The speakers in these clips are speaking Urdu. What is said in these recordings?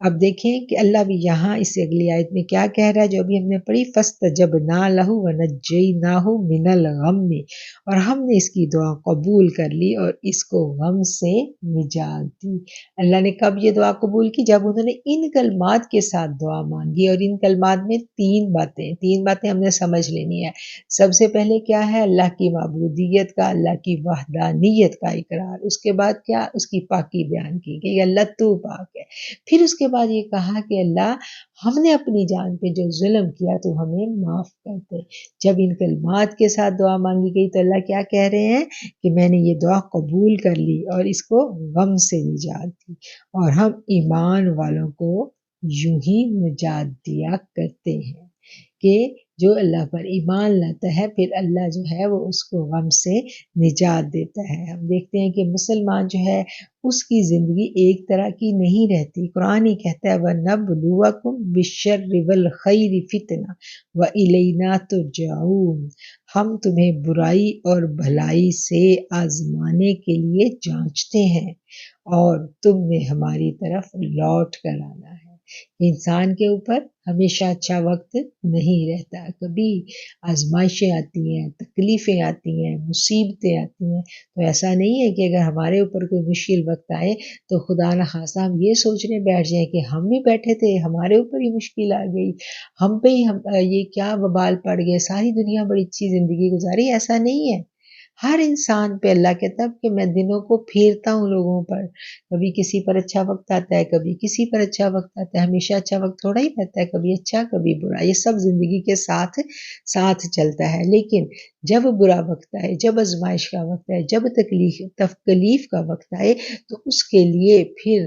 اب دیکھیں کہ اللہ بھی یہاں اس اگلی آیت میں کیا کہہ رہا ہے جو ابھی ہم نے پڑھی، فَاسْتَجَبْنَا لَهُ وَنَجَّيْنَاهُ مِنَ الْغَمِّ، اور ہم نے اس کی دعا قبول کر لی اور اس کو غم سے نجات دی۔ اللہ نے کب یہ دعا قبول کی؟ جب انہوں نے ان کلمات کے ساتھ دعا مانگی، اور ان کلمات میں تین باتیں ہم نے سمجھ لینی ہے۔ سب سے پہلے کیا ہے؟ اللہ کی معبودیت کا، اللہ کی وحدانیت کا اقرار۔ اس کے بعد کیا؟ اس کی پاکی بیان کی کہ اللہ تو پاک ہے۔ پھر اس کے بعد یہ کہا کہ اللہ ہم نے اپنی جان پہ جو ظلم کیا تو ہمیں معاف کر دے۔ جب ان کلمات کے ساتھ دعا مانگی گئی تو اللہ کیا کہہ رہے ہیں کہ میں نے یہ دعا قبول کر لی اور اس کو غم سے نجات دی، اور ہم ایمان والوں کو یوں ہی نجات دیا کرتے ہیں کہ جو اللہ پر ایمان لاتا ہے پھر اللہ جو ہے وہ اس کو غم سے نجات دیتا ہے۔ ہم دیکھتے ہیں کہ مسلمان جو ہے اس کی زندگی ایک طرح کی نہیں رہتی۔ قرآن ہی کہتا ہے وَنَبْلُوَكُمْ بِالشَّرِّ وَالْخَيْرِ فِتْنَةً وَإِلَيْنَا تُرْجَعُونَ، ہم تمہیں برائی اور بھلائی سے آزمانے کے لیے جانچتے ہیں اور تم نے ہماری طرف لوٹ کر آنا ہے۔ انسان کے اوپر ہمیشہ اچھا وقت نہیں رہتا، کبھی آزمائشیں آتی ہیں، تکلیفیں آتی ہیں، مصیبتیں آتی ہیں۔ تو ایسا نہیں ہے کہ اگر ہمارے اوپر کوئی مشکل وقت آئے تو خدا نخواستہ ہم یہ سوچنے بیٹھ جائیں کہ ہم بھی بیٹھے تھے، ہمارے اوپر ہی مشکل آ گئی، ہم پہ ہی یہ کیا وبال پڑ گئے، ساری دنیا بڑی اچھی زندگی گزاری۔ ایسا نہیں ہے، ہر انسان پہ اللہ کہتا ہے کہ میں دنوں کو پھیرتا ہوں لوگوں پر، کبھی کسی پر اچھا وقت آتا ہے، کبھی کسی پر اچھا وقت آتا ہے، ہمیشہ اچھا وقت تھوڑا ہی رہتا ہے، کبھی اچھا کبھی برا، یہ سب زندگی کے ساتھ ساتھ چلتا ہے۔ لیکن جب برا وقت آئے، جب آزمائش کا وقت آئے، جب تکلیف کا وقت آئے تو اس کے لیے پھر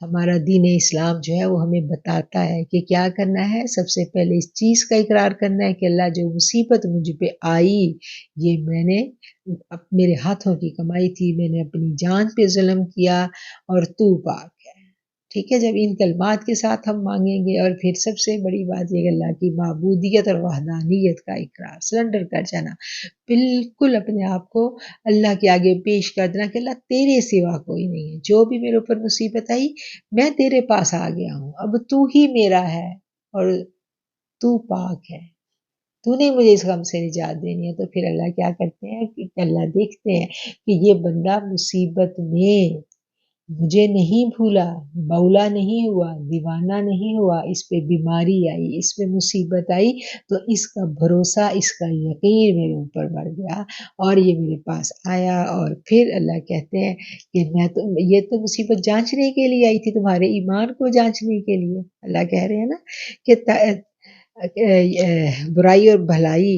ہمارا دین اسلام جو ہے وہ ہمیں بتاتا ہے کہ کیا کرنا ہے۔ سب سے پہلے اس چیز کا اقرار کرنا ہے کہ اللہ جو مصیبت مجھ پہ آئی یہ میں نے میرے ہاتھوں کی کمائی تھی، میں نے اپنی جان پہ ظلم کیا اور تو پاک ہے۔ ٹھیک ہے، جب ان کلمات کے ساتھ ہم مانگیں گے، اور پھر سب سے بڑی بات یہ کہ اللہ کی معبودیت اور وحدانیت کا اقرار، سرنڈر کر جانا، بالکل اپنے آپ کو اللہ کے آگے پیش کر دینا کہ اللہ تیرے سوا کوئی نہیں ہے، جو بھی میرے اوپر مصیبت آئی میں تیرے پاس آ گیا ہوں، اب تو ہی میرا ہے اور تو پاک ہے، تو نے مجھے اس غم سے نجات دینی ہے۔ تو پھر اللہ کیا کرتے ہیں کہ اللہ دیکھتے ہیں کہ یہ بندہ مصیبت میں مجھے نہیں بھولا، بولا نہیں ہوا، دیوانہ نہیں ہوا، اس پہ بیماری آئی، اس پہ مصیبت آئی تو اس کا بھروسہ، اس کا یقین میرے اوپر بڑھ گیا اور یہ میرے پاس آیا۔ اور پھر اللہ کہتے ہیں کہ یہ تو مصیبت جانچنے کے لیے آئی تھی، تمہارے ایمان کو جانچنے کے لیے۔ اللہ کہہ رہے ہیں نا کہ برائی اور بھلائی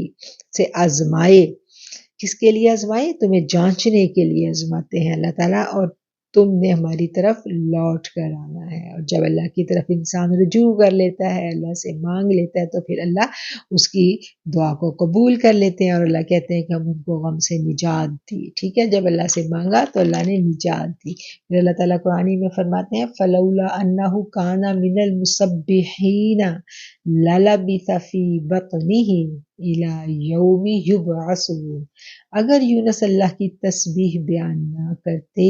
سے آزمائے، کس کے لیے آزمائے؟ تمہیں جانچنے کے لیے آزماتے ہیں اللہ تعالیٰ، اور تم نے ہماری طرف لوٹ کر آنا ہے۔ اور جب اللہ کی طرف انسان رجوع کر لیتا ہے، اللہ سے مانگ لیتا ہے تو پھر اللہ اس کی دعا کو قبول کر لیتے ہیں، اور اللہ کہتے ہیں کہ ہم ان کو غم سے نجات دی۔ ٹھیک ہے، جب اللہ سے مانگا تو اللہ نے نجات دی۔ پھر اللہ تعالیٰ قرآن میں فرماتے ہیں فَلَوْلَا أَنَّهُ كَانَ مِنَ الْمُسَبِّحِينَ لَلَبِثَ فِي بَطْنِهِ إِلَى يَوْمِ يُبْعَثُونَ، اگر یونس اللہ کی تسبیح بیان نہ کرتے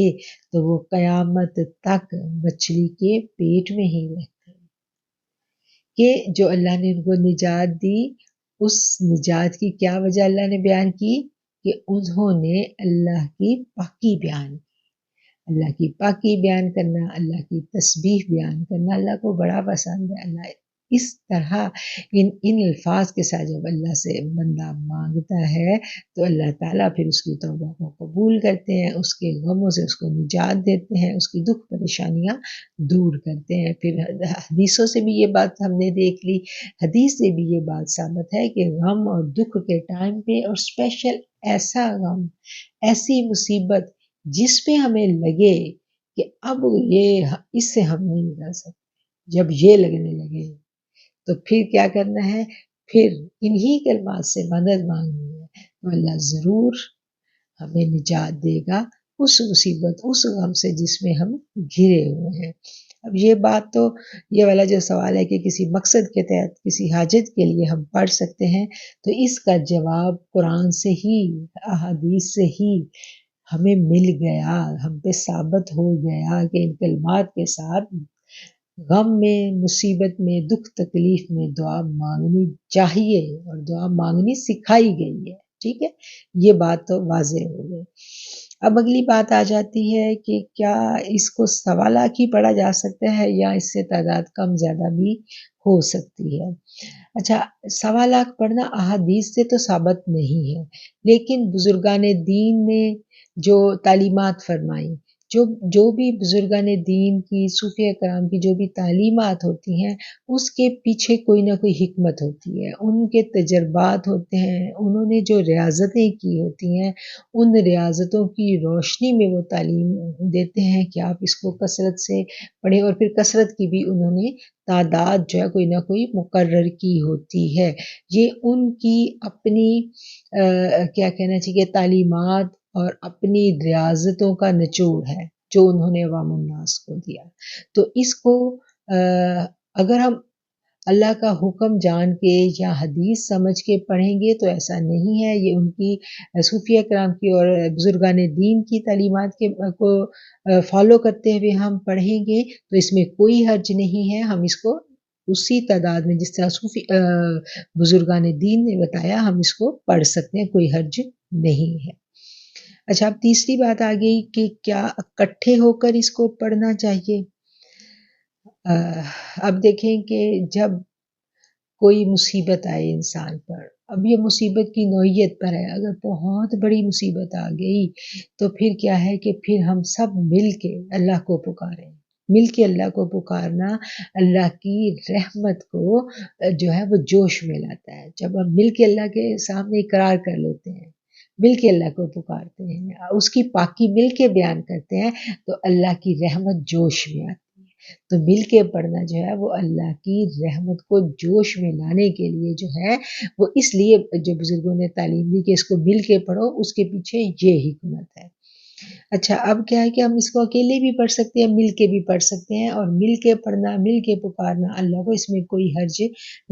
تو وہ قیامت تک مچھلی کے پیٹ میں ہی رہتے۔ کہ جو اللہ نے ان کو نجات دی، اس نجات کی کیا وجہ اللہ نے بیان کی کہ انہوں نے اللہ کی پاکی بیان کی۔ اللہ کی پاکی بیان کرنا، اللہ کی تسبیح بیان کرنا اللہ کو بڑا پسند ہے۔ اللہ اس طرح ان الفاظ کے ساتھ جب اللہ سے بندہ مانگتا ہے تو اللہ تعالیٰ پھر اس کی توبہ کو قبول کرتے ہیں، اس کے غموں سے اس کو نجات دیتے ہیں، اس کی دکھ پریشانیاں دور کرتے ہیں۔ پھر حدیثوں سے بھی یہ بات ہم نے دیکھ لی، حدیث سے بھی یہ بات ثابت ہے کہ غم اور دکھ کے ٹائم پہ، اور اسپیشل ایسا غم، ایسی مصیبت جس پہ ہمیں لگے کہ اب یہ اس سے ہم نہیں نکل سکتے، جب یہ لگنے لگے تو پھر کیا کرنا ہے؟ پھر انہی کلمات سے مدد مانگنی ہے تو اللہ ضرور ہمیں نجات دے گا اس مصیبت، اس غم سے جس میں ہم گھرے ہوئے ہیں۔ اب یہ بات تو، یہ والا جو سوال ہے کہ کسی مقصد کے تحت کسی حاجت کے لیے ہم پڑھ سکتے ہیں، تو اس کا جواب قرآن سے ہی، احادیث سے ہی ہمیں مل گیا، ہم پہ ثابت ہو گیا کہ ان کلمات کے ساتھ غم میں، مصیبت میں، دکھ تکلیف میں دعا مانگنی چاہیے اور دعا مانگنی سکھائی گئی ہے، ٹھیک ہے، یہ بات تو واضح ہو گئی۔ اب اگلی بات آ جاتی ہے کہ کیا اس کو سوالات ہی پڑھا جا سکتا ہے یا اس سے تعداد کم زیادہ بھی ہو سکتی ہے؟ اچھا، سوالات پڑھنا احادیث سے تو ثابت نہیں ہے، لیکن بزرگان دین نے جو تعلیمات فرمائی، جو بھی بزرگان دین کی، صوفیہ کرام کی جو بھی تعلیمات ہوتی ہیں، اس کے پیچھے کوئی نہ کوئی حکمت ہوتی ہے، ان کے تجربات ہوتے ہیں، انہوں نے جو ریاضتیں کی ہوتی ہیں، ان ریاضتوں کی روشنی میں وہ تعلیم دیتے ہیں کہ آپ اس کو کثرت سے پڑھیں، اور پھر کثرت کی بھی انہوں نے تعداد جو ہے کوئی نہ کوئی مقرر کی ہوتی ہے۔ یہ ان کی اپنی کیا کہنا چاہیے تعلیمات اور اپنی ریاضتوں کا نچوڑ ہے جو انہوں نے عوام الناس کو دیا۔ تو اس کو اگر ہم اللہ کا حکم جان کے یا حدیث سمجھ کے پڑھیں گے تو ایسا نہیں ہے، یہ ان کی صوفیہ کرام کی اور بزرگان دین کی تعلیمات کو فالو کرتے ہوئے ہم پڑھیں گے تو اس میں کوئی حرج نہیں ہے، ہم اس کو اسی تعداد میں جس طرح بزرگان دین نے بتایا ہم اس کو پڑھ سکتے ہیں، کوئی حرج نہیں ہے۔ اچھا، اب تیسری بات آ گئی کہ کیا اکٹھے ہو کر اس کو پڑھنا چاہیے؟ اب دیکھیں کہ جب کوئی مصیبت آئے انسان پر، اب یہ مصیبت کی نوعیت پر ہے، اگر بہت بڑی مصیبت آ گئی تو پھر کیا ہے کہ پھر ہم سب مل کے اللہ کو پکاریں، مل کے اللہ کو پکارنا اللہ کی رحمت کو جو ہے وہ جوش میں لاتا ہے۔ جب ہم مل کے اللہ کے سامنے اقرار کر لیتے ہیں، مل کے اللہ کو پکارتے ہیں، اس کی پاکی مل کے بیان کرتے ہیں تو اللہ کی رحمت جوش میں آتی ہے۔ تو مل کے پڑھنا جو ہے وہ اللہ کی رحمت کو جوش میں لانے کے لیے جو ہے وہ اس لیے جو بزرگوں نے تعلیم دی کہ اس کو مل کے پڑھو، اس کے پیچھے یہ حکمت ہے۔ اچھا، اب کیا ہے کہ ہم اس کو اکیلے بھی پڑھ سکتے ہیں، مل کے بھی پڑھ سکتے ہیں، اور مل کے پڑھنا، مل کے پکارنا اللہ کو، اس میں کوئی حرج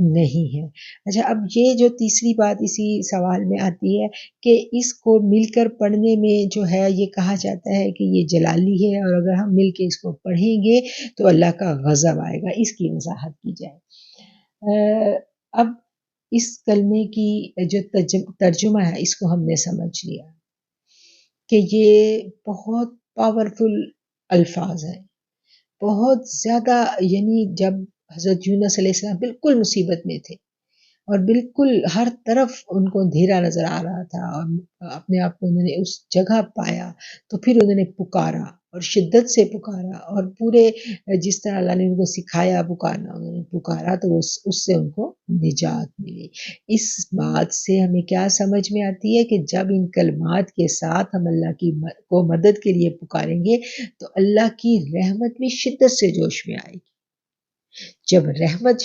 نہیں ہے۔ اچھا، اب یہ جو تیسری بات اسی سوال میں آتی ہے کہ اس کو مل کر پڑھنے میں جو ہے یہ کہا جاتا ہے کہ یہ جلالی ہے، اور اگر ہم مل کے اس کو پڑھیں گے تو اللہ کا غضب آئے گا، اس کی وضاحت کی جائے۔ اب اس کلمے کی جو ترجمہ ہے اس کو ہم نے سمجھ لیا کہ یہ بہت پاورفل الفاظ ہیں، بہت زیادہ، یعنی جب حضرت یونس علیہ السلام بالکل مصیبت میں تھے اور بالکل ہر طرف ان کو اندھیرا نظر آ رہا تھا اور اپنے آپ کو انہوں نے اس جگہ پایا تو پھر انہوں نے پکارا اور شدت سے پکارا، اور پورے جس طرح اللہ نے ان کو سکھایا پکارنا انہوں نے پکارا تو اس سے ان کو نجات ملی۔ اس بات سے ہمیں کیا سمجھ میں آتی ہے کہ جب ان کلمات کے ساتھ ہم اللہ کی کو مدد کے لیے پکاریں گے تو اللہ کی رحمت بھی شدت سے جوش میں آئے گی۔ جب رحمت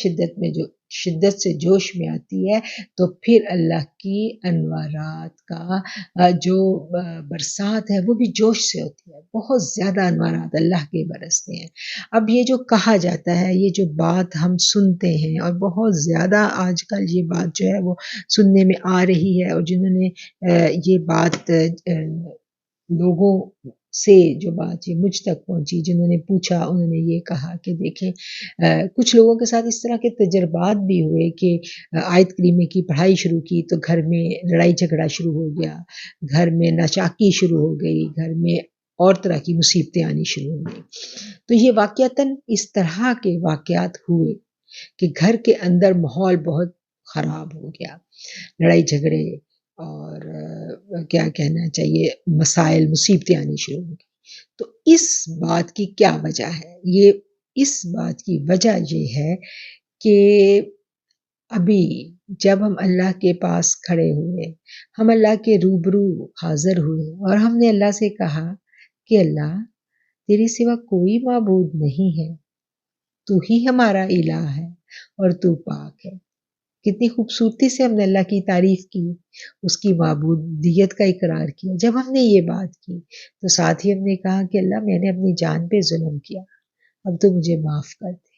شدت سے جوش میں آتی ہے تو پھر اللہ کی انوارات کا جو برسات ہے وہ بھی جوش سے ہوتی ہے، بہت زیادہ انوارات اللہ کے برستے ہیں۔ اب یہ جو کہا جاتا ہے، یہ جو بات ہم سنتے ہیں اور بہت زیادہ آج کل یہ بات جو ہے وہ سننے میں آ رہی ہے، اور جنہوں نے یہ بات لوگوں سے جو بات یہ مجھ تک پہنچی، جنہوں نے پوچھا انہوں نے یہ کہا کہ دیکھیں کچھ لوگوں کے ساتھ اس طرح کے تجربات بھی ہوئے کہ آیت کریمہ کی پڑھائی شروع کی تو گھر میں لڑائی جھگڑا شروع ہو گیا، گھر میں ناچاکی شروع ہو گئی، گھر میں اور طرح کی مصیبتیں آنی شروع ہو گئی۔ تو یہ واقعتاً اس طرح کے واقعات ہوئے کہ گھر کے اندر ماحول بہت خراب ہو گیا، لڑائی جھگڑے اور کیا کہنا چاہیے مسائل مصیبتیں آنی شروع ہو گئی۔ تو اس بات کی کیا وجہ ہے؟ اس بات کی وجہ یہ ہے کہ ابھی جب ہم اللہ کے پاس کھڑے ہوئے، ہم اللہ کے روبرو حاضر ہوئے اور ہم نے اللہ سے کہا کہ اللہ تیرے سوا کوئی معبود نہیں ہے، تو ہی ہمارا الہ ہے اور تو پاک ہے۔ کتنی خوبصورتی سے ہم نے اللہ کی تعریف کی، اس کی معبودیت کا اقرار کیا۔ جب ہم نے یہ بات کی تو ساتھ ہی ہم نے کہا کہ اللہ میں نے اپنی جان پہ ظلم کیا، اب تو مجھے معاف کر دے۔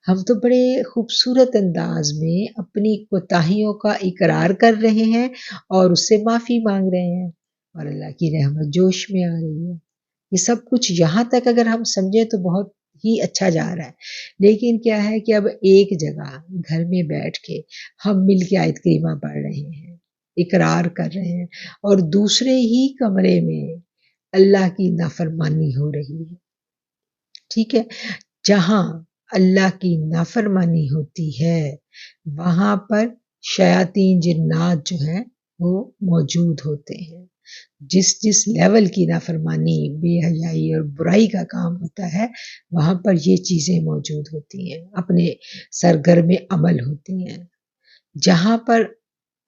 ہم تو بڑے خوبصورت انداز میں اپنی کوتاہیوں کا اقرار کر رہے ہیں اور اس سے معافی مانگ رہے ہیں، اور اللہ کی رحمت جوش میں آ رہی ہے۔ یہ سب کچھ یہاں تک اگر ہم سمجھیں تو بہت ہی اچھا جا رہا ہے، لیکن کیا ہے کہ اب ایک جگہ گھر میں بیٹھ کے ہم مل کے آیت کریمہ پڑھ رہے ہیں، اقرار کر رہے ہیں، اور دوسرے ہی کمرے میں اللہ کی نافرمانی ہو رہی ہے، ٹھیک ہے؟ جہاں اللہ کی نافرمانی ہوتی ہے وہاں پر شیاطین جنات جو ہیں وہ موجود ہوتے ہیں۔ جس جس لیول کی نافرمانی، بے حیائی اور برائی کا کام ہوتا ہے وہاں پر یہ چیزیں موجود ہوتی ہیں، اپنے سرگرم عمل ہوتی ہیں۔ جہاں پر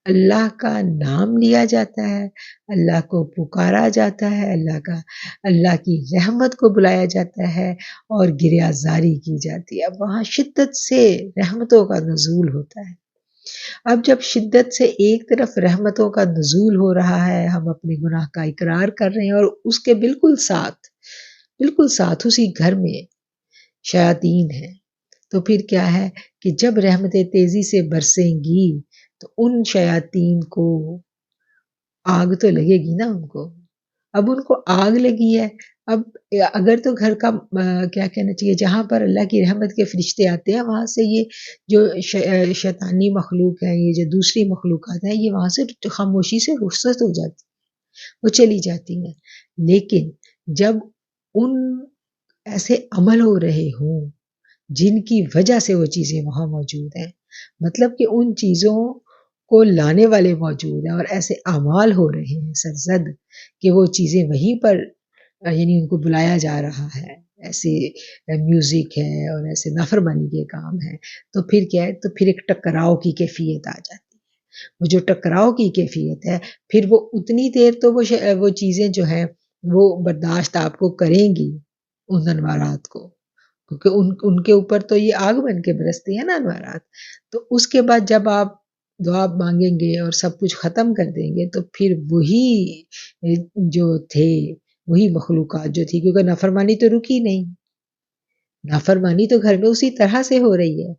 اللہ کا نام لیا جاتا ہے، اللہ کو پکارا جاتا ہے، اللہ کی رحمت کو بلایا جاتا ہے اور گریہ زاری کی جاتی ہے، وہاں شدت سے رحمتوں کا نزول ہوتا ہے۔ اب جب شدت سے ایک طرف رحمتوں کا نزول ہو رہا ہے، ہم اپنے گناہ کا اقرار کر رہے ہیں، اور اس کے بالکل ساتھ اسی گھر میں شیاطین ہیں، تو پھر کیا ہے کہ جب رحمتیں تیزی سے برسیں گی تو ان شیاطین کو آگ تو لگے گی نا ان کو۔ اب ان کو آگ لگی ہے، اب اگر تو گھر کا کیا کہنا چاہیے، جہاں پر اللہ کی رحمت کے فرشتے آتے ہیں وہاں سے یہ جو شیطانی مخلوق ہے، یہ جو دوسری مخلوقات ہیں، یہ وہاں سے خاموشی سے رخصت ہو جاتی ہیں، وہ چلی جاتی ہیں۔ لیکن جب ان ایسے عمل ہو رہے ہوں جن کی وجہ سے وہ چیزیں وہاں موجود ہیں، مطلب کہ ان چیزوں کو لانے والے موجود ہیں اور ایسے اعمال ہو رہے ہیں سرزد کہ وہ چیزیں وہیں پر یعنی ان کو بلایا جا رہا ہے، ایسے میوزک ہے اور ایسے نافرمانی کے کام ہیں، تو پھر کیا ہے، تو پھر ایک ٹکراؤ کی کیفیت آ جاتی ہے۔ وہ جو ٹکراؤ کی کیفیت ہے، پھر وہ اتنی دیر تو وہ چیزیں جو ہیں وہ برداشت آپ کو کریں گی ان انوارات کو، کیونکہ ان کے اوپر تو یہ آگ بن کے برستی ہے نا انوارات۔ تو اس کے بعد جب آپ دعا مانگیں گے اور سب کچھ ختم کر دیں گے تو پھر وہی جو تھے، وہی مخلوقات جو تھی، کیونکہ نافرمانی تو رکی نہیں، نافرمانی تو گھر میں اسی طرح سے ہو رہی ہے،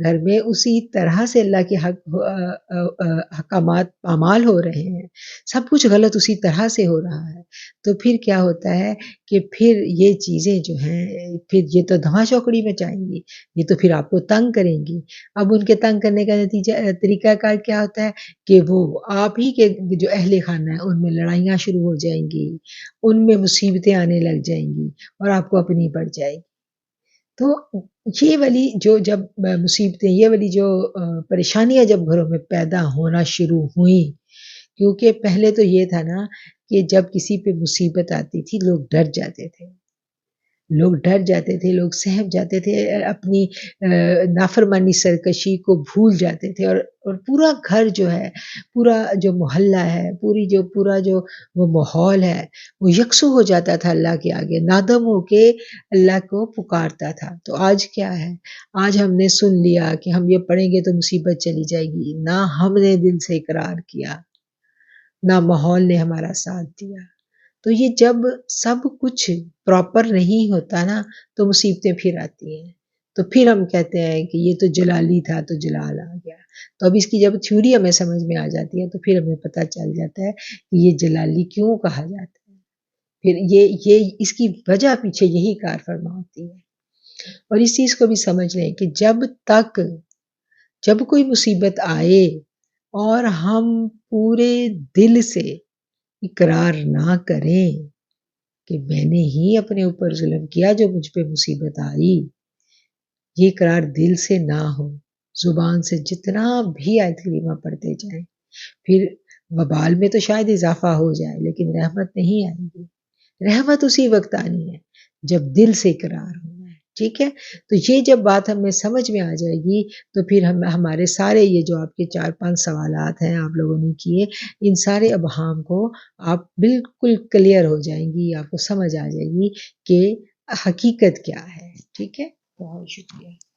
گھر میں اسی طرح سے اللہ کے احکامات پامال ہو رہے ہیں، سب کچھ غلط اسی طرح سے ہو رہا ہے۔ تو پھر کیا ہوتا ہے کہ پھر یہ چیزیں جو ہیں پھر یہ تو دھما چوکڑی میں جائیں گی، یہ تو پھر آپ کو تنگ کریں گی۔ اب ان کے تنگ کرنے کا نتیجہ طریقہ کار کیا ہوتا ہے کہ وہ آپ ہی کے جو اہل خانہ ہیں ان میں لڑائیاں شروع ہو جائیں گی، ان میں مصیبتیں آنے لگ جائیں گی اور آپ کو اپنی پڑ جائے گی۔ تو یہ والی جو جب مصیبتیں، یہ والی جو پریشانیاں جب گھروں میں پیدا ہونا شروع ہوئیں، کیونکہ پہلے تو یہ تھا نا کہ جب کسی پہ مصیبت آتی تھی لوگ ڈر جاتے تھے، لوگ سہم جاتے تھے، اپنی نافرمانی سرکشی کو بھول جاتے تھے، اور پورا گھر جو ہے، پورا جو محلہ ہے، پورا جو وہ ماحول ہے وہ یکسو ہو جاتا تھا اللہ کے آگے، نادم ہو کے اللہ کو پکارتا تھا۔ تو آج کیا ہے، آج ہم نے سن لیا کہ ہم یہ پڑھیں گے تو مصیبت چلی جائے گی، نہ ہم نے دل سے اقرار کیا، نہ ماحول نے ہمارا ساتھ دیا۔ تو یہ جب سب کچھ پراپر نہیں ہوتا نا تو مصیبتیں پھر آتی ہیں، تو پھر ہم کہتے ہیں کہ یہ تو جلالی تھا تو جلال آ گیا۔ تو اب اس کی جب تھیوری ہمیں سمجھ میں آ جاتی ہے تو پھر ہمیں پتہ چل جاتا ہے کہ یہ جلالی کیوں کہا جاتا ہے، پھر یہ اس کی وجہ پیچھے یہی کار فرما ہوتی ہے۔ اور اس چیز کو بھی سمجھ لیں کہ جب کوئی مصیبت آئے اور ہم پورے دل سے اقرار نہ کریں کہ میں نے ہی اپنے اوپر ظلم کیا جو مجھ پہ مصیبت آئی، یہ اقرار دل سے نہ ہو، زبان سے جتنا بھی آیت کریمہ پڑھتے جائیں، پھر وبال میں تو شاید اضافہ ہو جائے لیکن رحمت نہیں آئے گی۔ رحمت اسی وقت آنی ہے جب دل سے اقرار ہونا ہے، ٹھیک ہے؟ تو یہ جب بات ہمیں سمجھ میں آ جائے گی تو پھر ہمارے سارے یہ جو آپ کے 4-5 سوالات ہیں آپ لوگوں نے کیے، ان سارے ابہام کو آپ بالکل کلیئر ہو جائیں گی، آپ کو سمجھ آ جائے گی کہ حقیقت کیا ہے، ٹھیک ہے؟ بہت شکریہ۔